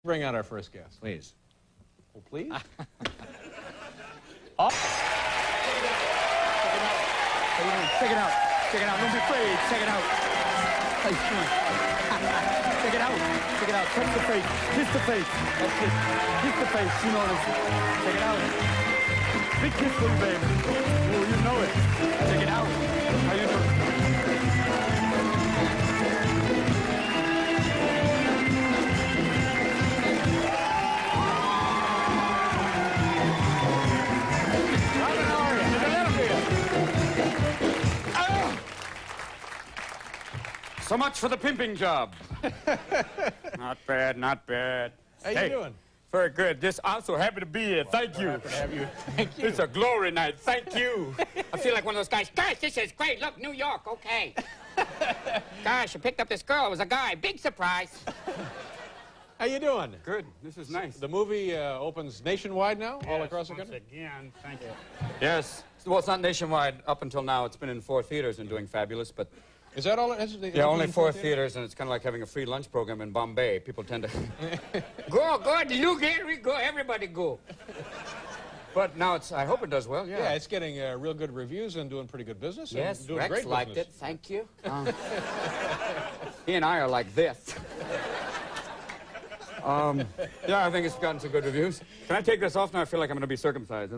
Bring out our first guest. Please. Oh, please? Oh. Check it out. Check it out. Don't be afraid. Check it out. How you doing? Check it out. Check it out. Touch the face. Kiss the face. That's it. Kiss the face. You know what I'm saying. Check it out. Big kiss for you, baby. Oh, you know it. Check it out. How you doing? So much for the pimping job. Not bad, not bad. How you doing? Very good. I'm so happy to be here. Thank you. Happy to have you. Thank you. It's a glory night. Thank you. I feel like one of those guys. Gosh, this is great. Look, New York, okay. Gosh, I picked up this girl. It was a guy. Big surprise. How you doing? Good. This is nice. The movie opens nationwide now, all across the country? Again, thank you. Yes. Well, it's not nationwide. Up until now, it's been in 4 theaters and doing fabulous, but... Is that all it is? Yeah, only 4 theaters, and it's kind of like having a free lunch program in Bombay. People tend to... Go, look here we go. Everybody go. But now I hope it does well, yeah. Yeah, it's getting real good reviews and doing pretty good business. Yes, and doing Rex great liked business. it. Thank you. He and I are like this. Yeah, I think it's gotten some good reviews. Can I take this off now? I feel like I'm going to be circumcised.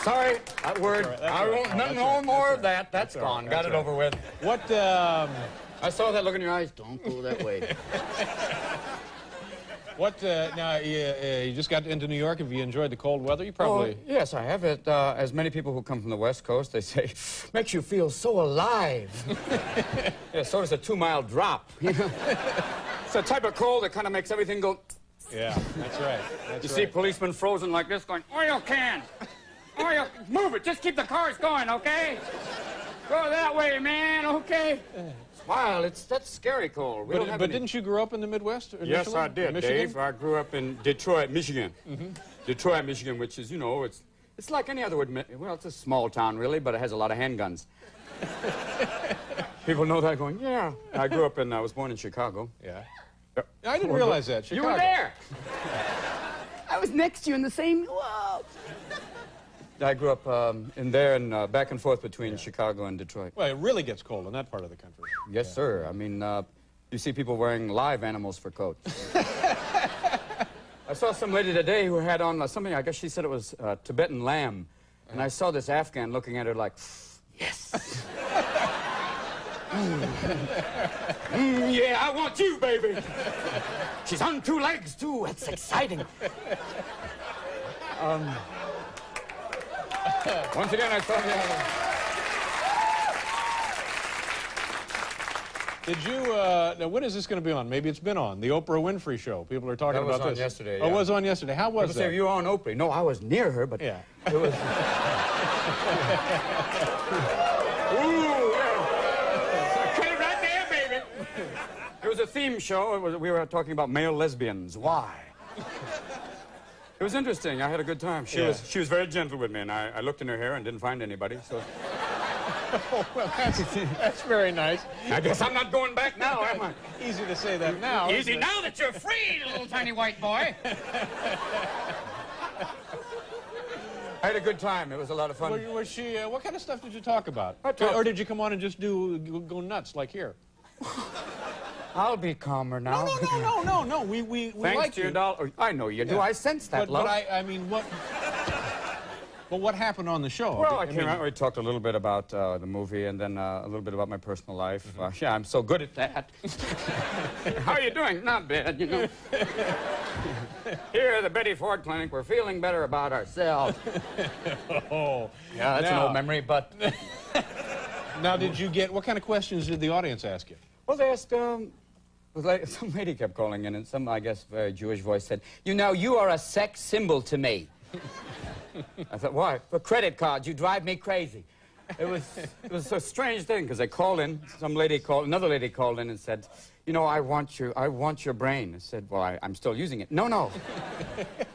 Sorry, that word. Right, I won't no more of that. That's gone. Got it over with. What, I saw that look in your eyes. Don't go that way. now, you just got into New York. Have you enjoyed the cold weather? You probably... Oh, yes, I have it. As many people who come from the West Coast, they say, makes you feel so alive. Yeah, so does a 2-mile drop. You know? It's a type of cold that kind of makes everything go... Yeah, that's right. You see policemen frozen like this going, oil can. Oil, move it. Just keep the cars going, okay? Go that way, man, okay? Smile, that's scary cold. But didn't you grow up in the Midwest initially? Yes, I did, Michigan? Dave. I grew up in Detroit, Michigan. Detroit, Michigan, which is, you know, it's like any other word. Well, it's a small town, really, but it has a lot of handguns. People know that going, yeah. I was born in Chicago. Yeah. I didn't realize that. Chicago. You were there. I was next to you in the same... Whoa. I grew up in there and back and forth between Chicago and Detroit. Well, it really gets cold in that part of the country. Yes, sir. I mean, you see people wearing live animals for coats. I saw some lady today who had on something, I guess she said it was Tibetan lamb. And I saw this Afghan looking at her like, yes. Yeah, I want you, baby. She's on 2 legs, too. That's exciting. Once again, I saw the... Did you, now when is this going to be on? Maybe it's been on. The Oprah Winfrey Show. People are talking about this. That was on yesterday, Oh, yeah. it was on yesterday. How was that? Say, you were on Oprah. No, I was near her, but... Yeah. It was... Ooh, yeah. Cut it right there, baby. It was a theme show. We were talking about male lesbians. Why? It was interesting. I had a good time. She was very gentle with me, and I looked in her hair and didn't find anybody, so... Oh, well, that's very nice. I guess I'm not going back now, am I? Easy to say that now. Easy now that you're free, little tiny white boy. I had a good time. It was a lot of fun. Was she, what kind of stuff did you talk about? I talked- Or did you come on and just go nuts like here? I'll be calmer now. No. We Thanks like to your you. dollar. I know you do. I sense that, love. But I mean, what... Well, what happened on the show? Well, I came out. We talked a little bit about the movie, and then a little bit about my personal life. Yeah, I'm so good at that. How are you doing? Not bad, you know. Here at the Betty Ford Clinic, we're feeling better about ourselves. Oh, yeah, that's an old memory. But now, did you get what kind of questions did the audience ask you? well, they asked. Some lady kept calling in, and some, I guess, very Jewish voice said, "You know, you are a sex symbol to me." I thought, why? For credit cards, you drive me crazy. It was a strange thing, because they called in, another lady called in and said, you know, I want your brain. I said, well, I'm still using it. No.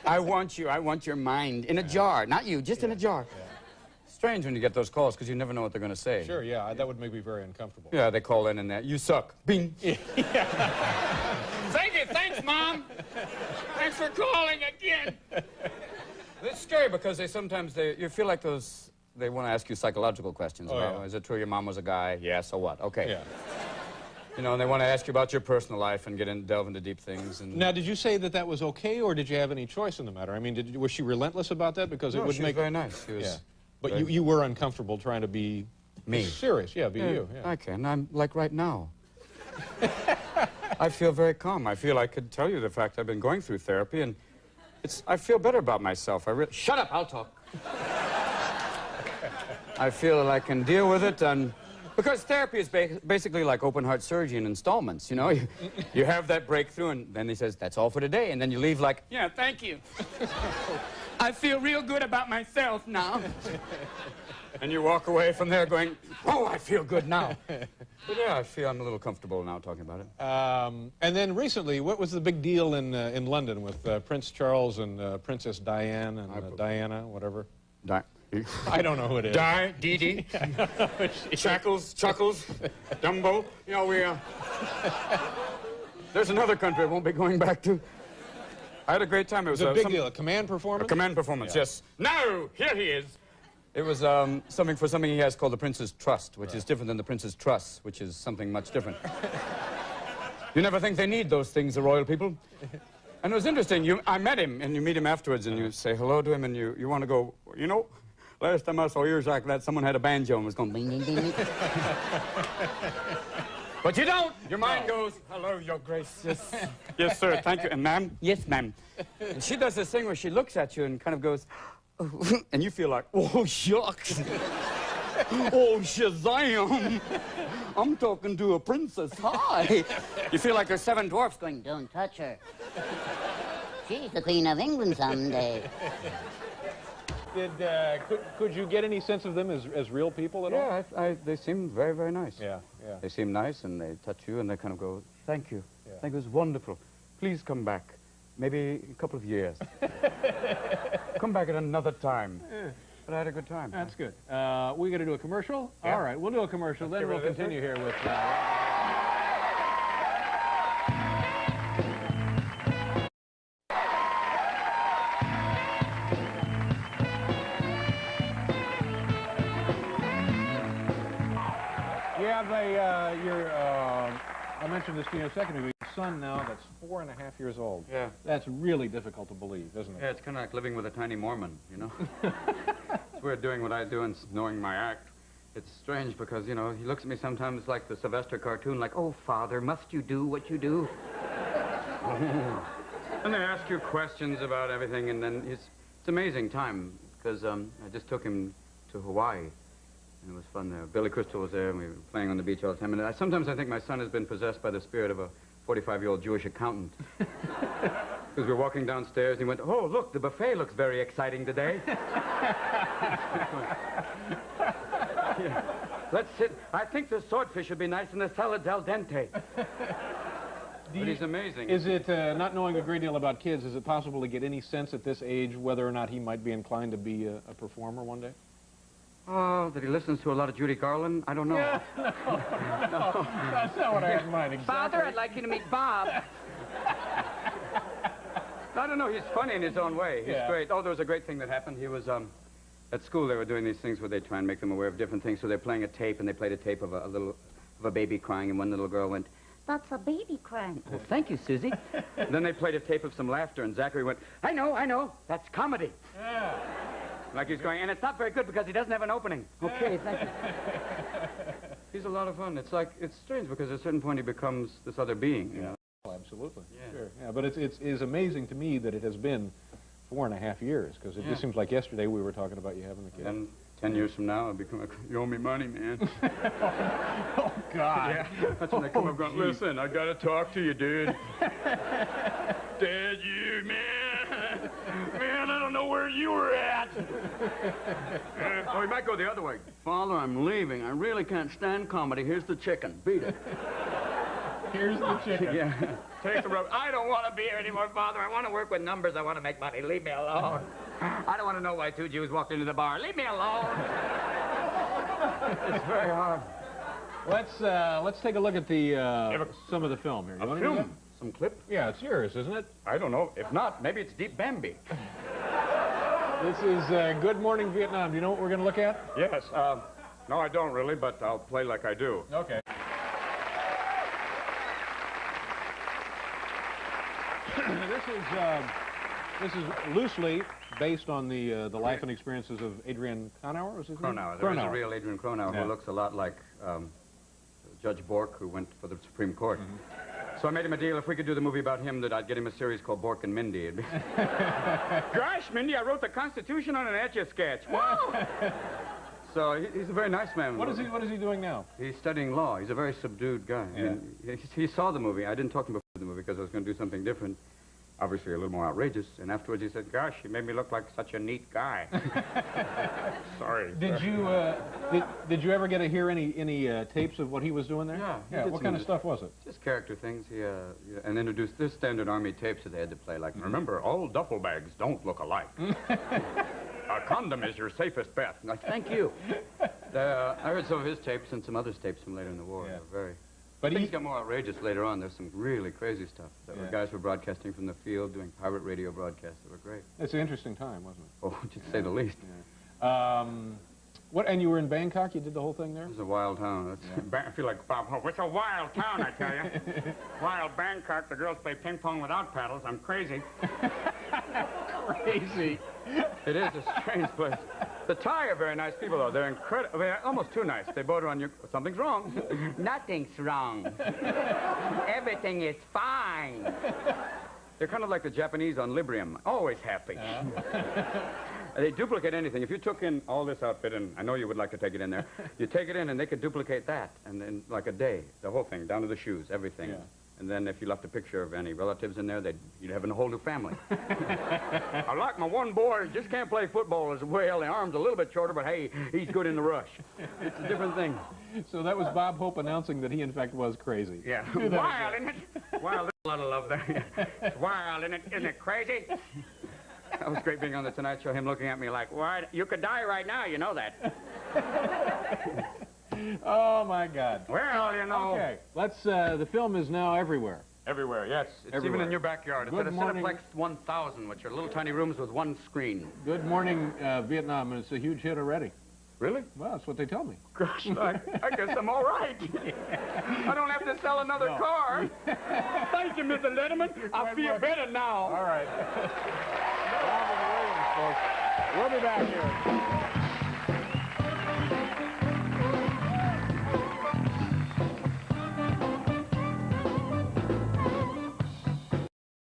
I want your mind in a jar. Not you, just in a jar. Yeah. Strange when you get those calls, because you never know what they're going to say. Sure, yeah, that would make me very uncomfortable. Yeah, they call in and you suck. Bing. Thank you, thanks Thanks, Mom. Thanks for calling again. It's scary because you feel like they want to ask you psychological questions. Yeah. Is it true your mom was a guy? Yeah, so what? Okay. Yeah. You know, and they want to ask you about your personal life and delve into deep things. And Now, did you say that was okay, or did you have any choice in the matter? I mean, was she relentless about that? Because it would she make was very nice. She was yeah. But you were uncomfortable trying to be me. Serious, yeah, be you. Yeah. I can. I'm like right now. I feel very calm. I feel I could tell you the fact I've been going through therapy, and I feel better about myself. Shut up, I'll talk. I feel I can deal with it, and because therapy is basically like open heart surgery in installments, you know? You have that breakthrough, and then he says, that's all for today, and then you leave like, Yeah, thank you. I feel real good about myself now. and you walk away from there going, oh, I feel good now. But yeah, I feel I'm a little comfortable now talking about it. And then recently, what was the big deal in London with Prince Charles and Princess Diane and Diana, whatever? I don't know who it is. Dee Dee, Chuckles, Dumbo. You know, there's another country I won't be going back to. I had a great time. It was a big deal, a command performance? A command performance, yeah. Yes. No, here he is. It was something he has called the Prince's Trust, which is different than the Prince's Truss, which is something much different. You never think they need those things, the royal people. And it was interesting. I met him, and you meet him afterwards, and you say hello to him, and you want to go, you know, last time I saw ears like that, someone had a banjo and was going bing, bing, bing, bing. But you don't. Your mind goes, hello, your grace. Yes, yes, sir, thank you. And ma'am? Yes, ma'am. And she does this thing where she looks at you and kind of goes, oh, and you feel like, oh, shucks. Oh, Shazam. I'm talking to a princess. Hi. You feel like there's 7 dwarfs going, Don't touch her. She's the Queen of England someday. Could you get any sense of them as real people at all? Yeah, they seem very, very nice. Yeah, yeah. They seem nice, and they touch you, and they kind of go, thank you. Yeah. I think it was wonderful. Please come back. Maybe a couple of years. Come back at another time. Yeah. But I had a good time. That's good. We got to do a commercial? Yeah. All right, we'll do a commercial, then we'll continue here with... I mentioned this to you a second ago. Your son now, that's 4.5 years old. Yeah. That's really difficult to believe, isn't it? Yeah, it's kind of like living with a tiny Mormon, you know? It's weird doing what I do and knowing my act. It's strange because, you know, he looks at me sometimes like the Sylvester cartoon, like, oh, Father, must you do what you do? And they ask you questions about everything, and then it's amazing time, because I just took him to Hawaii. And it was fun there. Billy Crystal was there, and we were playing on the beach all the time. And sometimes I think my son has been possessed by the spirit of a 45-year-old Jewish accountant. Because we were walking downstairs, and he went, oh, look, the buffet looks very exciting today. Yeah. Let's sit. I think the swordfish would be nice, and the salad's al dente. But he's amazing. Is it, not knowing a great deal about kids, is it possible to get any sense at this age whether or not he might be inclined to be a performer one day? Oh, that he listens to a lot of Judy Garland? I don't know. Yeah, no, that's not what I had in mind exactly. Father, I'd like you to meet Bob. I don't know. He's funny in his own way. He's great. Oh, there was a great thing that happened. He was, at school, they were doing these things where they try and make them aware of different things. So they're playing a tape, and they played a tape of a baby crying, and one little girl went, That's a baby crying. oh, thank you, Susie. Then they played a tape of some laughter, and Zachary went, I know, that's comedy. Yeah. Like he's going, and it's not very good because he doesn't have an opening. Okay, thank you. He's a lot of fun. It's like, it's strange because at a certain point he becomes this other being. You know? Oh, absolutely. Yeah. Sure. Yeah, but it's amazing to me that it has been 4.5 years, because it just seems like yesterday we were talking about you having a kid. And 10 years from now, I'll become you owe me money, man. Oh, God. Yeah, that's when they come up going, listen, I got to talk to you, dude. Dad, you, man. Man, I don't know where you were at. Or he might go the other way. Father, I'm leaving. I really can't stand comedy. Here's the chicken. Beat it. Here's the chicken. Yeah. Take the rope. I don't want to be here anymore, Father. I want to work with numbers. I want to make money. Leave me alone. I don't want to know why 2 Jews walked into the bar. Leave me alone. It's very hard. Let's take a look at some of the film here. You want to do that? Some clip? Yeah, it's yours, isn't it? I don't know. If not, maybe it's Deep Bambi. This is Good Morning Vietnam. Do you know what we're going to look at? Yes. No, I don't really, but I'll play like I do. Okay. This is loosely based on the life and experiences of Adrian Cronauer, was his name? Cronauer. There is a real Adrian Cronauer who looks a lot like Judge Bork, who went for the Supreme Court. So I made him a deal. If we could do the movie about him, that I'd get him a series called Bork and Mindy. Gosh, Mindy, I wrote the Constitution on an Etch-a-Sketch. Whoa! So he's a very nice man. What is he doing now? He's studying law. He's a very subdued guy. Yeah. I mean, he saw the movie. I didn't talk to him before the movie because I was going to do something different. Obviously a little more outrageous. And afterwards he said, gosh, you made me look like such a neat guy. Sorry. Did you ever get to hear any tapes of what he was doing there? Yeah. What kind of stuff was it? Just character things. And introduced this standard Army tapes that they had to play. Like, remember, all duffel bags don't look alike. A condom is your safest bet. Like, thank you. I heard some of his tapes and some other tapes from later in the war. Yeah. They're very... But things got more outrageous later on. There's some really crazy stuff. Guys were broadcasting from the field, doing pirate radio broadcasts that were great. It's an interesting time, wasn't it? Oh, to say the least. Yeah. And you were in Bangkok? You did the whole thing there? It was a wild town. I feel like Bob Hope. It's a wild town, I tell you. Wild Bangkok. The girls play ping pong without paddles. I'm crazy. Crazy. It is a strange place. The Thai are very nice people, though. They're incredible. They're almost too nice. They boat on you. Something's wrong. Nothing's wrong. Everything is fine. They're kind of like the Japanese on Librium. Always happy. They duplicate anything. If you took in all this outfit, and I know you would like to take it in there, you take it in and they could duplicate that. And then, like a day, the whole thing, down to the shoes, everything. Yeah. And then if you left a picture of any relatives in there, you'd have a whole new family. I like my one boy who just can't play football as well. The arm's a little bit shorter, but hey, he's good in the rush. It's a different thing. So that was Bob Hope announcing that he, in fact, was crazy. Yeah. Wild, isn't it? Wild, there's a lot of love there. It's wild, isn't it? Isn't it crazy? That was great being on the Tonight Show, him looking at me like, why? You could die right now, you know that. Oh, my God. Well, you know. Okay, the film is now everywhere. Everywhere, yes. It's everywhere. Even in your backyard. It's Good at a morning. Cineplex 1000, which are little tiny rooms with one screen. Good Morning Vietnam, and it's a huge hit already. Really? Well, that's what they tell me. Gosh, I guess I'm all right. I don't have to sell another car. Thank you, Mr. Letterman. I feel better now. All right. Robin Williams, folks. We'll be back here.